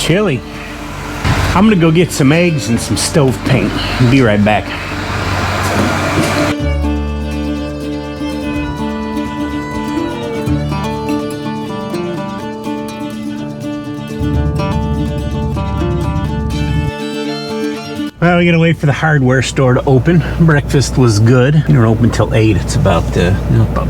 chilly. I'm gonna go get some eggs and some stove paint. Be right back. Well, we gotta wait for the hardware store to open. Breakfast was good. We don't open till 8. It's about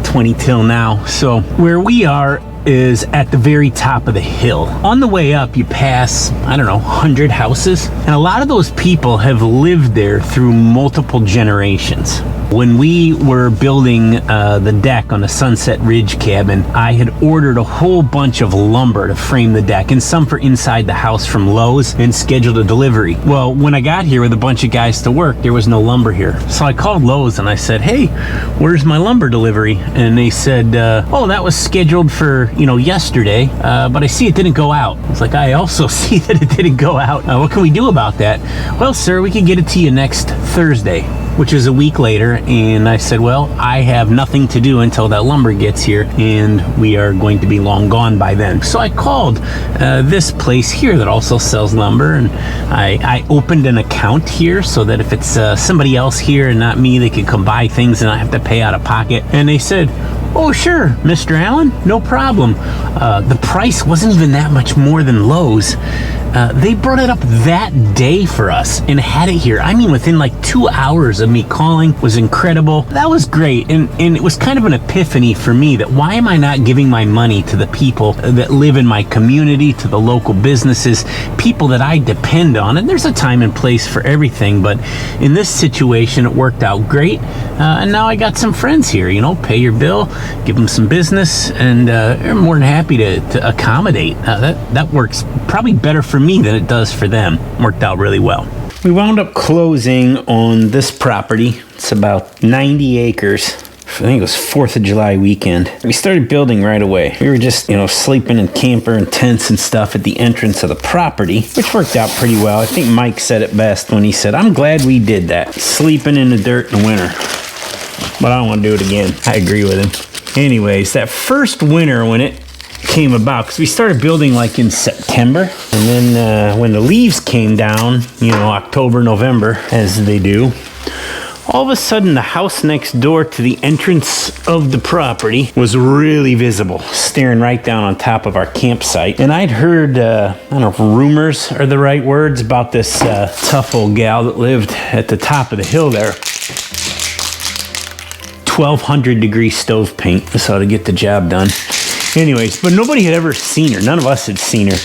20 till now. So where we are is at the very top of the hill. On the way up, you pass, 100 houses. And a lot of those people have lived there through multiple generations. When we were building the deck on the Sunset Ridge cabin, I had ordered a whole bunch of lumber to frame the deck and some for inside the house from Lowe's and scheduled a delivery. Well, when I got here with a bunch of guys to work, there was no lumber here. So I called Lowe's and I said, hey, where's my lumber delivery? And they said, oh, that was scheduled for, yesterday, but I see it didn't go out. I was like, I also see that it didn't go out. What can we do about that? Well, sir, we can get it to you next Thursday, which is a week later. And I said, well, I have nothing to do until that lumber gets here, and we are going to be long gone by then. So I called this place here that also sells lumber, and I opened an account here so that if it's somebody else here and not me, they could come buy things and I have to pay out of pocket. And they said, oh, sure, Mr. Allen, no problem. The price wasn't even that much more than Lowe's. They brought it up that day for us and had it here. I mean, within like 2 hours of me calling. Was incredible. That was great. And it was kind of an epiphany for me that why am I not giving my money to the people that live in my community, to the local businesses, people that I depend on. And there's a time and place for everything. But in this situation, it worked out great. And now I got some friends here, pay your bill, give them some business, and they're more than happy to accommodate. That works probably better for me than it does for them. Worked out really well. We wound up closing on this property. It's about 90 acres. I think it was 4th of July weekend. We started building right away. We were just, sleeping in camper and tents and stuff at the entrance of the property, which worked out pretty well. I think Mike said it best when he said, I'm glad we did that. Sleeping in the dirt in the winter. But I don't want to do it again. I agree with him. Anyways, that first winter when it came about, because we started building like in September, and then when the leaves came down, October, November, as they do, all of a sudden the house next door to the entrance of the property was really visible, staring right down on top of our campsite. And I'd heard, I don't know if rumors are the right words, about this tough old gal that lived at the top of the hill there. 1200 degree stove paint. That's how to get the job done. Anyways, but nobody had ever seen her. None of us had seen her.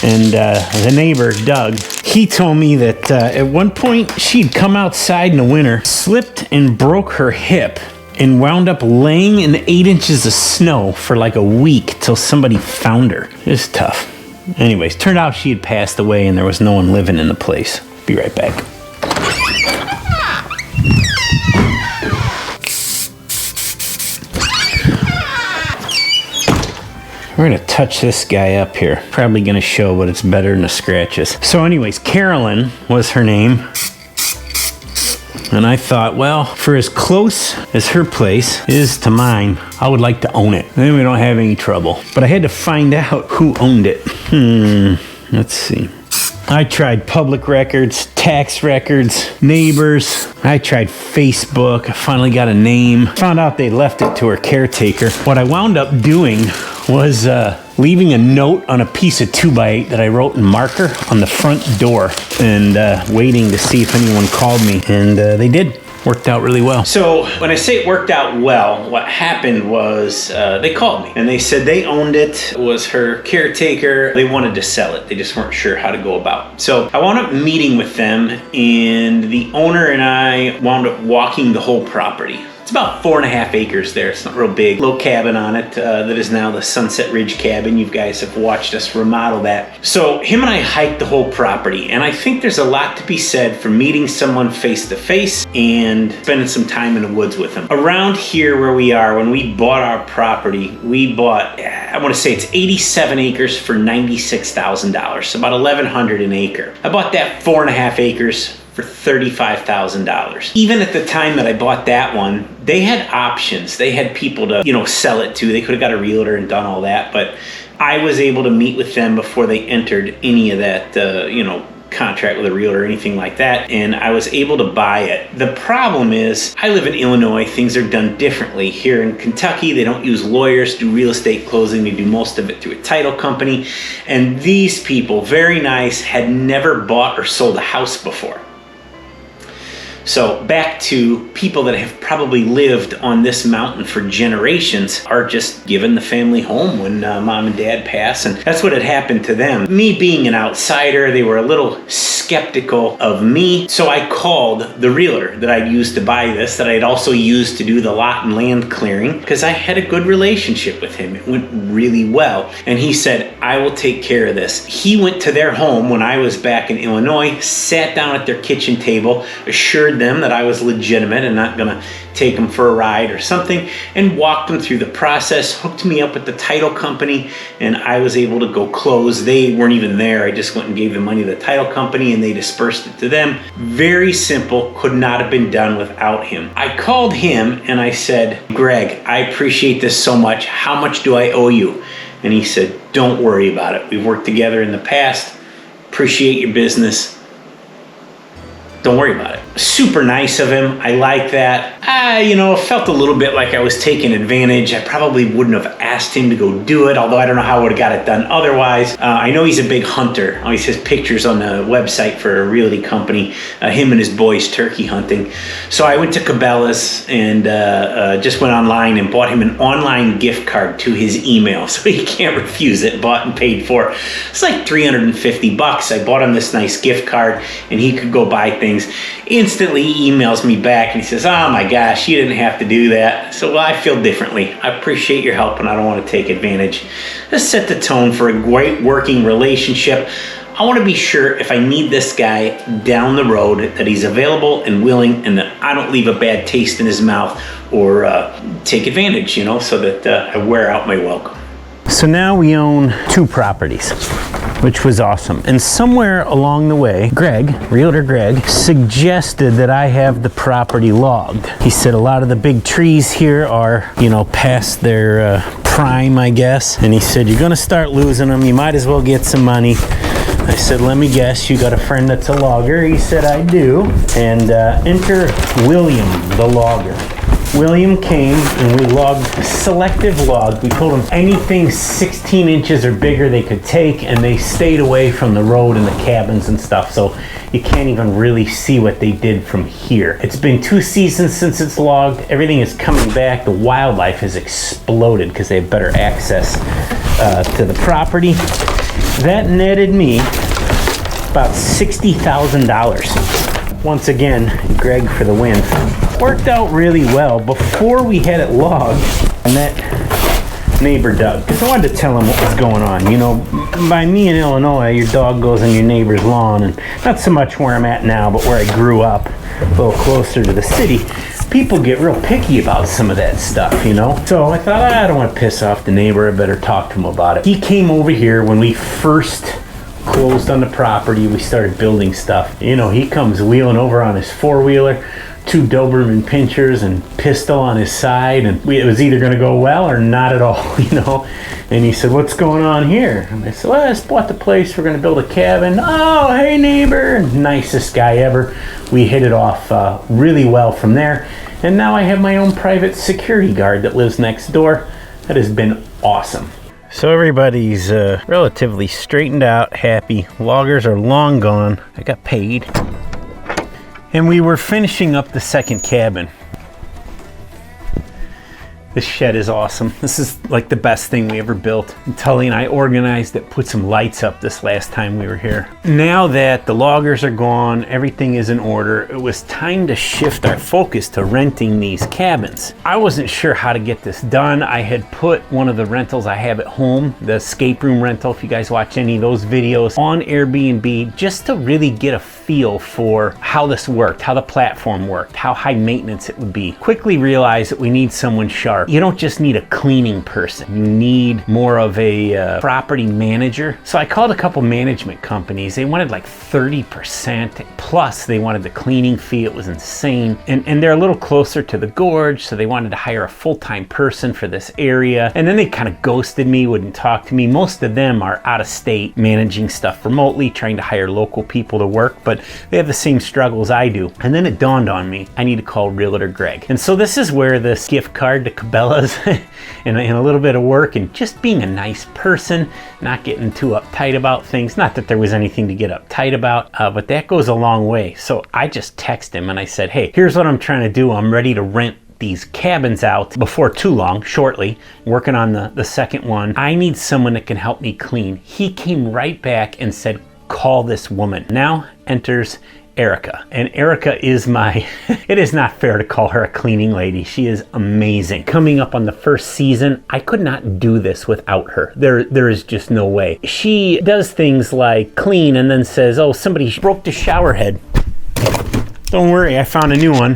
And the neighbor, Doug, he told me that at one point she'd come outside in the winter, slipped and broke her hip, and wound up laying in 8 inches of snow for like a week till somebody found her. It was tough. Anyways, turned out she had passed away and there was no one living in the place. Be right back. We're gonna touch this guy up here. Probably gonna show, but it's better than the scratches. So anyways, Carolyn was her name. And I thought, well, for as close as her place is to mine, I would like to own it. Then we don't have any trouble. But I had to find out who owned it. Let's see. I tried public records, tax records, neighbors. I tried Facebook. I finally got a name. Found out they left it to her caretaker. What I wound up doing was leaving a note on a piece of 2x8 that I wrote in marker on the front door and waiting to see if anyone called me. And they did. Worked out really well. So when I say it worked out well, what happened was they called me and they said they owned it. It was her caretaker. They wanted to sell it. They just weren't sure how to go about. So I wound up meeting with them, and the owner and I wound up walking the whole property. It's about 4.5 acres there. It's not real big. Little cabin on it that is now the Sunset Ridge cabin. You guys have watched us remodel that. So him and I hiked the whole property, and I think there's a lot to be said for meeting someone face to face and spending some time in the woods with them. Around here where we are, when we bought our property, we bought, I want to say it's 87 acres for $96,000. So about $1,100 an acre. I bought that 4.5 acres for $35,000. Even at the time that I bought that one, they had options. They had people to, sell it to. They could have got a realtor and done all that, but I was able to meet with them before they entered any of that, contract with a realtor or anything like that, and I was able to buy it. The problem is, I live in Illinois. Things are done differently. Here in Kentucky, they don't use lawyers to do real estate closing. They do most of it through a title company, and these people, very nice, had never bought or sold a house before. So back to people that have probably lived on this mountain for generations are just given the family home when mom and dad pass, and that's what had happened to them. Me being an outsider, they were a little skeptical of me, so I called the realtor that I'd used to buy this, that I'd also used to do the lot and land clearing, because I had a good relationship with him. It went really well, and he said, I will take care of this. He went to their home when I was back in Illinois, sat down at their kitchen table, assured them that I was legitimate and not gonna take them for a ride or something, and walked them through the process, hooked me up with the title company, and I was able to go close. They weren't even there. I just went and gave the money to the title company and they dispersed it to them. Very simple, could not have been done without him. I called him and I said, Greg, I appreciate this so much. How much do I owe you? And he said, don't worry about it. We've worked together in the past. Appreciate your business. Don't worry about it. Super nice of him. I like that. Felt a little bit like I was taking advantage. I probably wouldn't have asked him to go do it, although I don't know how I would have got it done otherwise. I know he's a big hunter. Always has pictures on the website for a realty company, him and his boys turkey hunting. So I went to Cabela's and just went online and bought him an online gift card to his email, so he can't refuse it. Bought and paid for. It's like $350. I bought him this nice gift card and he could go buy things. Instantly he emails me back and he says, oh my gosh, you didn't have to do that. So well, I feel differently. I appreciate your help and I don't want to take advantage. Let's set the tone for a great working relationship. I want to be sure if I need this guy down the road that he's available and willing, and that I don't leave a bad taste in his mouth or take advantage, so that I wear out my welcome. So now we own 2 properties, which was awesome. And somewhere along the way, Realtor Greg, suggested that I have the property logged. He said a lot of the big trees here are, past their prime, I guess. And he said, you're gonna start losing them. You might as well get some money. I said, let me guess, you got a friend that's a logger? He said, I do. And enter William, the logger. William came and we logged, selective logged. We told them anything 16 inches or bigger they could take, and they stayed away from the road and the cabins and stuff, so you can't even really see what they did from here. It's been 2 seasons since it's logged. Everything is coming back. The wildlife has exploded because they have better access to the property. That netted me about $60,000. Once again, Greg for the win. Worked out really well. Before we had it logged, I met neighbor Doug, because I wanted to tell him what was going on. By me in Illinois, your dog goes on your neighbor's lawn, and not so much where I'm at now, but where I grew up, a little closer to the city. People get real picky about some of that stuff, So I thought, I don't want to piss off the neighbor. I better talk to him about it. He came over here when we first closed on the property. We started building stuff. He comes wheeling over on his 4-wheeler, 2 Doberman pinchers and pistol on his side, and it was either going to go well or not at all, And he said, what's going on here? And I said, well, I just bought the place. We're going to build a cabin. Oh, hey, neighbor. Nicest guy ever. We hit it off really well from there. And now I have my own private security guard that lives next door. That has been awesome. So everybody's relatively straightened out, happy. Loggers are long gone. I got paid. And we were finishing up the second cabin. This shed is awesome. This is like the best thing we ever built. And Tully and I organized it, put some lights up this last time we were here. Now that the loggers are gone, everything is in order, it was time to shift our focus to renting these cabins. I wasn't sure how to get this done. I had put one of the rentals I have at home, the escape room rental, if you guys watch any of those videos, on Airbnb, just to really get a feel for how this worked, how the platform worked, how high maintenance it would be. Quickly realized that we need someone sharp. You don't just need a cleaning person. You need more of a property manager. So I called a couple management companies. They wanted like 30% plus they wanted the cleaning fee. It was insane. And they're a little closer to the gorge, so they wanted to hire a full-time person for this area. And then they kind of ghosted me, wouldn't talk to me. Most of them are out of state, managing stuff remotely, trying to hire local people to work, but they have the same struggles I do. And then it dawned on me, I need to call Realtor Greg. And so this is where this gift card to Cabela's and a little bit of work and just being a nice person, not getting too uptight about things. Not that there was anything to get uptight about, but that goes a long way. So I just texted him and I said, hey, here's what I'm trying to do. I'm ready to rent these cabins out before too long, shortly, working on the second one. I need someone that can help me clean. He came right back and said, call this woman. Now enters Erica. And Erica is my, it is not fair to call her a cleaning lady. She is amazing. Coming up on the first season, I could not do this without her. There is just no way. She does things like clean and then says, oh, somebody broke the shower head. Don't worry, I found a new one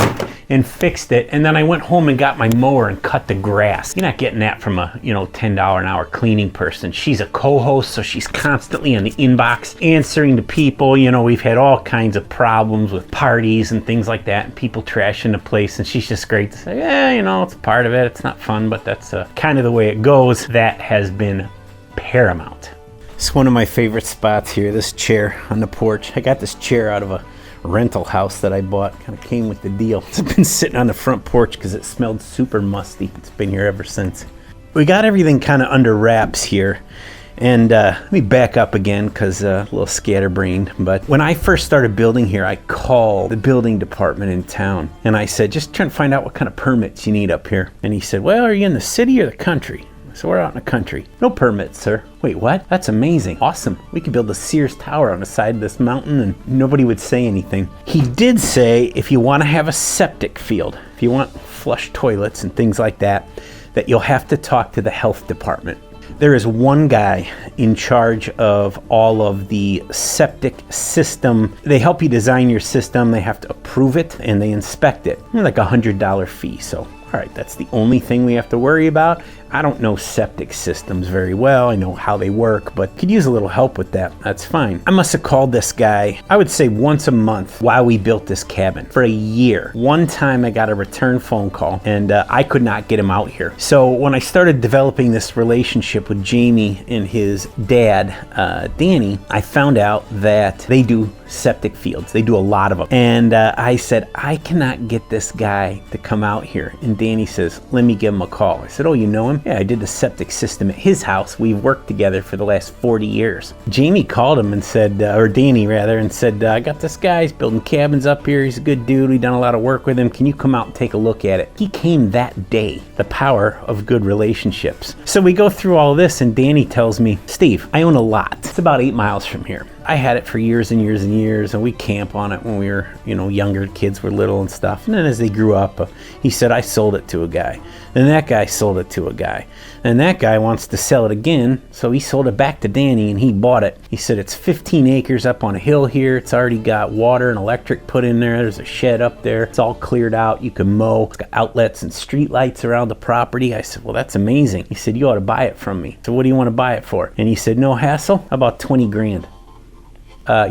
and fixed it. And then I went home and got my mower and cut the grass. You're not getting that from a, $10 an hour cleaning person. She's a co-host, so she's constantly in the inbox answering to people. We've had all kinds of problems with parties and things like that, and people trashing the place, and she's just great to say, yeah, it's part of it. It's not fun, but that's kind of the way it goes. That has been paramount. It's one of my favorite spots here, this chair on the porch. I got this chair out of a rental house that I bought. Kind of came with the deal. It's been sitting on the front porch because it smelled super musty. It's been here ever since. We got everything kind of under wraps here. And let me back up again because a little scatterbrained. But when I first started building here, I called the building department in town. And I said, just trying to find out what kind of permits you need up here. And he said, well, are you in the city or the country? So we're out in the country. No permits, sir. Wait, what? That's amazing. Awesome. We could build a Sears Tower on the side of this mountain and nobody would say anything. He did say if you want to have a septic field, if you want flush toilets and things like that, that you'll have to talk to the health department. There is one guy in charge of all of the septic system. They help you design your system. They have to approve it and they inspect it. Like $100 fee. So, all right, that's the only thing we have to worry about. I don't know septic systems very well. I know how they work, but could use a little help with that. That's fine. I must have called this guy, I would say once a month while we built this cabin for a year. One time I got a return phone call and I could not get him out here. So when I started developing this relationship with Jamie and his dad, Danny, I found out that they do septic fields. They do a lot of them. And I said, I cannot get this guy to come out here. And Danny says, let me give him a call. I said, oh, you know him? Yeah, I did the septic system at his house. We've worked together for the last 40 years. Jamie called him and said, or Danny rather, and said, I got this guy. He's building cabins up here. He's a good dude. We've done a lot of work with him. Can you come out and take a look at it? He came that day. The power of good relationships. So we go through all this and Danny tells me, Steve, I own a lot. It's about 8 miles from here. I had it for years and years and years, and we camp on it when we were, younger, kids were little and stuff. And then as they grew up, he said, I sold it to a guy. And that guy sold it to a guy. And that guy wants to sell it again, so he sold it back to Danny, and he bought it. He said, it's 15 acres up on a hill here. It's already got water and electric put in there. There's a shed up there. It's all cleared out. You can mow. It's got outlets and street lights around the property. I said, well, that's amazing. He said, you ought to buy it from me. So what do you want to buy it for? And he said, no hassle. About 20 grand.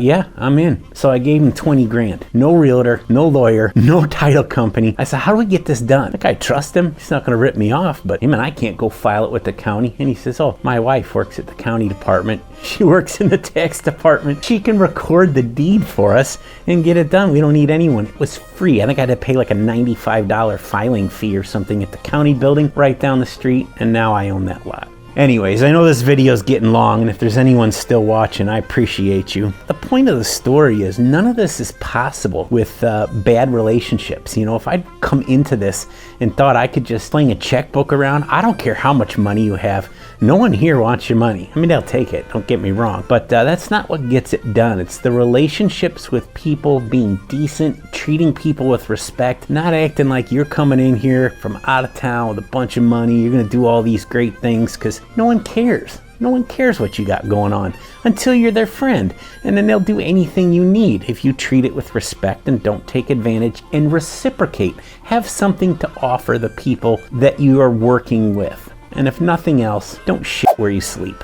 Yeah, I'm in. So I gave him 20 grand. No realtor, no lawyer, no title company. I said, how do we get this done? Like, I trust him. He's not going to rip me off, but him and I can't go file it with the county. And he says, oh, my wife works at the county department. She works in the tax department. She can record the deed for us and get it done. We don't need anyone. It was free. I think I had to pay like a $95 filing fee or something at the county building right down the street. And now I own that lot. Anyways, I know this video is getting long, and if there's anyone still watching, I appreciate you. The point of the story is none of this is possible with bad relationships. If I'd come into this and thought I could just sling a checkbook around, I don't care how much money you have. No one here wants your money. I mean, they'll take it, don't get me wrong, but that's not what gets it done. It's the relationships with people, being decent, treating people with respect, not acting like you're coming in here from out of town with a bunch of money. You're going to do all these great things because no one cares. No one cares what you got going on until you're their friend, and then they'll do anything you need if you treat it with respect and don't take advantage and reciprocate. Have something to offer the people that you are working with. And if nothing else, don't shit where you sleep.